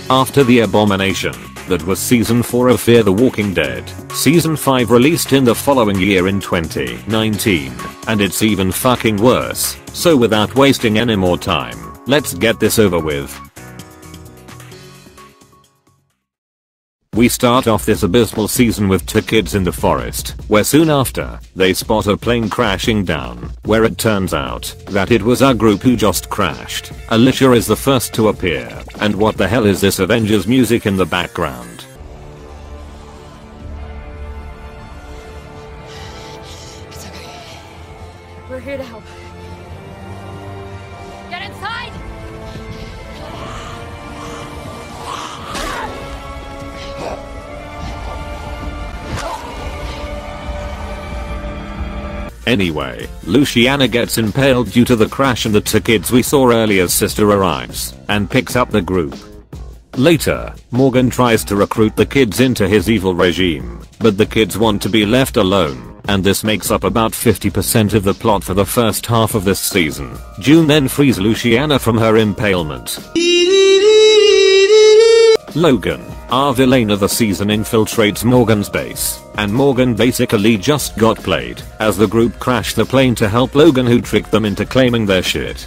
After the abomination, that was season 4 of Fear the Walking Dead, season 5 released in the following year in 2019, and it's even fucking worse. So without wasting any more time, let's get this over with. We start off this abysmal season with 2 kids in the forest, where soon after, they spot a plane crashing down, where it turns out that it was our group who just crashed. Alicia is the first to appear, and what the hell is this Avengers music in the background? It's okay. We're here to help. Get inside! Anyway, Luciana gets impaled due to the crash and the 2 kids we saw earlier's sister arrives and picks up the group. Later, Morgan tries to recruit the kids into his evil regime, but the kids want to be left alone, and this makes up about 50% of the plot for the first half of this season. June then frees Luciana from her impalement. Logan, our villain of the season, infiltrates Morgan's base, and Morgan basically just got played, as the group crashed the plane to help Logan, who tricked them into claiming their shit.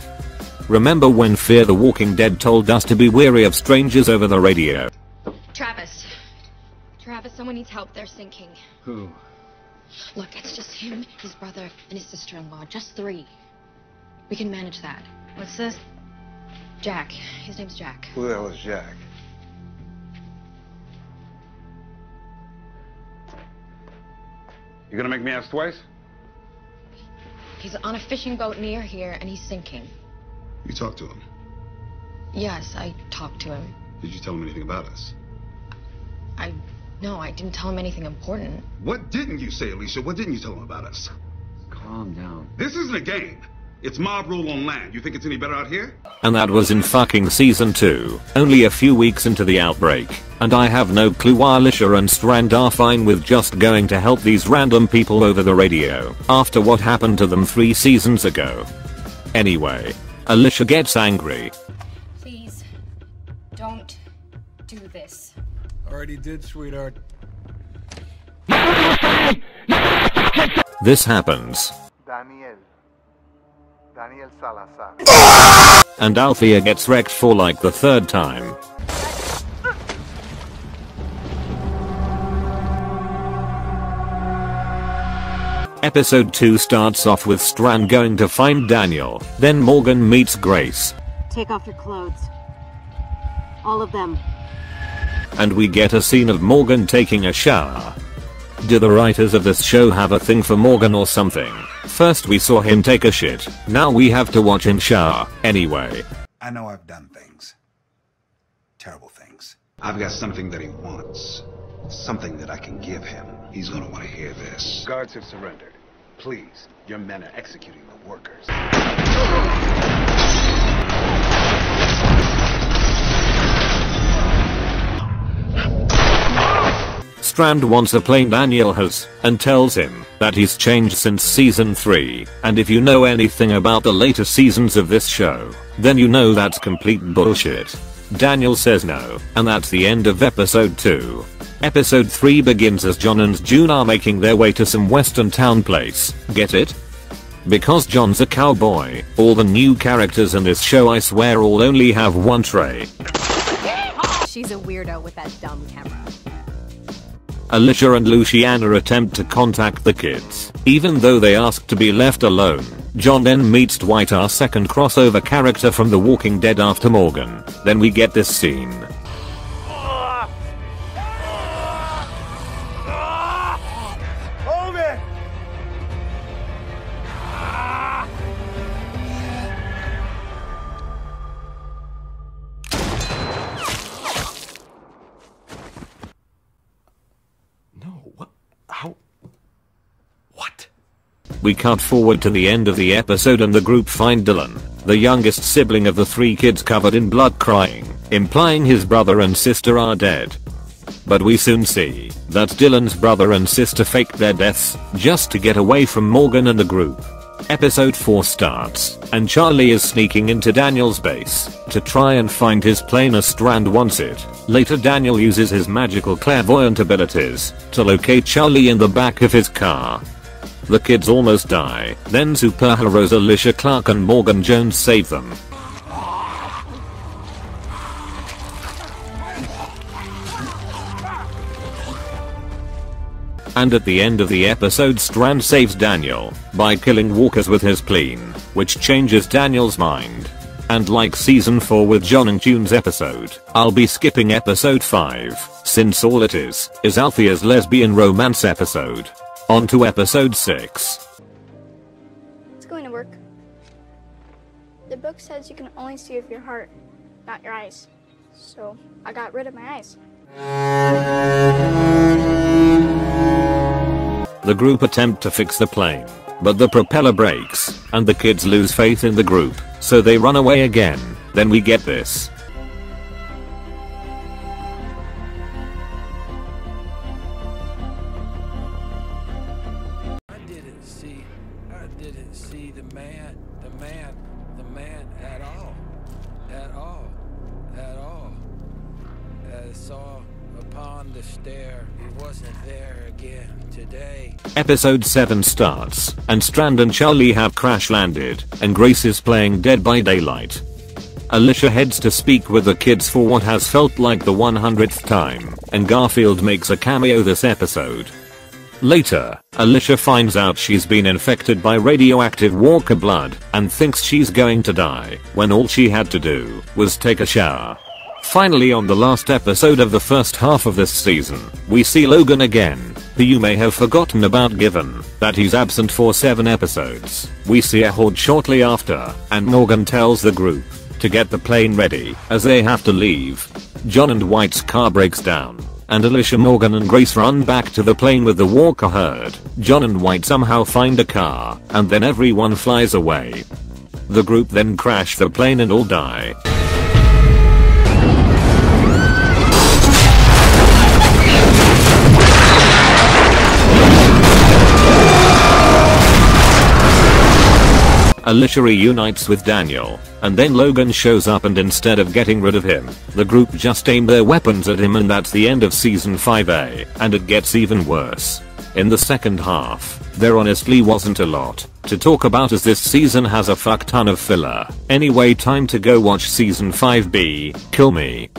Remember when Fear the Walking Dead told us to be wary of strangers over the radio? Travis, someone needs help. They're sinking. Who? Look, it's just him, his brother, and his sister-in-law. Just 3. We can manage that. What's this? Jack. His name's Jack. Who the hell is Jack? You gonna make me ask twice? He's on a fishing boat near here, and he's sinking. You talked to him? Yes, I talked to him. Did you tell him anything about us? No, I didn't tell him anything important. What didn't you say, Alicia? What didn't you tell him about us? Calm down. This isn't a game. It's mob rule on land. You think it's any better out here? And that was in fucking season 2, only a few weeks into the outbreak, and I have no clue why Alicia and Strand are fine with just going to help these random people over the radio, after what happened to them 3 seasons ago. Anyway, Alicia gets angry. Please, don't do this. Already did, sweetheart. This happens. Daniel Salazar. And Althea gets wrecked for like the 3rd time. Episode 2 starts off with Strand going to find Daniel, then Morgan meets Grace. Take off your clothes. All of them. And we get a scene of Morgan taking a shower. Do the writers of this show have a thing for Morgan or something? First we saw him take a shit, now we have to watch him shower. Anyway. I know I've done things. Terrible things. I've got something that he wants. Something that I can give him. He's gonna want to hear this. Guards have surrendered. Please, your men are executing the workers. Strand wants a plane Daniel has, and tells him that he's changed since season 3, and if you know anything about the later seasons of this show, then you know that's complete bullshit. Daniel says no, and that's the end of episode 2. Episode 3 begins as John and June are making their way to some western town place. Get it? Because John's a cowboy, all the new characters in this show I swear all only have one tray. She's a weirdo with that dumb camera. Alicia and Luciana attempt to contact the kids, even though they ask to be left alone. John then meets Dwight, our second crossover character from The Walking Dead after Morgan. Then we get this scene. Hold it! We cut forward to the end of the episode and the group find Dylan, the youngest sibling of the 3 kids, covered in blood, crying, implying his brother and sister are dead. But we soon see that Dylan's brother and sister faked their deaths just to get away from Morgan and the group. Episode 4 starts, and Charlie is sneaking into Daniel's base to try and find his plane as Strand wants it. Later Daniel uses his magical clairvoyant abilities to locate Charlie in the back of his car. The kids almost die, then superheroes Alicia Clark and Morgan Jones save them. And at the end of the episode Strand saves Daniel by killing walkers with his plane, which changes Daniel's mind. And like season 4 with John and Tune's episode, I'll be skipping episode 5, since all it is Althea's lesbian romance episode. On to episode 6. It's going to work. The book says you can only see with your heart, not your eyes. So I got rid of my eyes. The group attempt to fix the plane, but the propeller breaks, and the kids lose faith in the group, so they run away again. Then we get this. I didn't see the man at all. I saw upon the stair, he wasn't there again today. Episode 7 starts, and Strand and Charlie have crash landed, and Grace is playing Dead by Daylight. Alicia heads to speak with the kids for what has felt like the 100th time, and Garfield makes a cameo this episode. Later, Alicia finds out she's been infected by radioactive walker blood, and thinks she's going to die, when all she had to do was take a shower. Finally, on the last episode of the first half of this season, we see Logan again, who you may have forgotten about given that he's absent for 7 episodes. We see Ehud shortly after, and Morgan tells the group to get the plane ready, as they have to leave. John and White's car breaks down, and Alicia, Morgan and Grace run back to the plane with the walker herd. John and White somehow find a car, and then everyone flies away. The group then crash the plane and all die. Alicia reunites with Daniel, and then Logan shows up, and instead of getting rid of him, the group just aim their weapons at him, and that's the end of season 5A, and it gets even worse. In the second half, there honestly wasn't a lot to talk about, as this season has a fuck ton of filler. Anyway, time to go watch season 5B, Kill Me.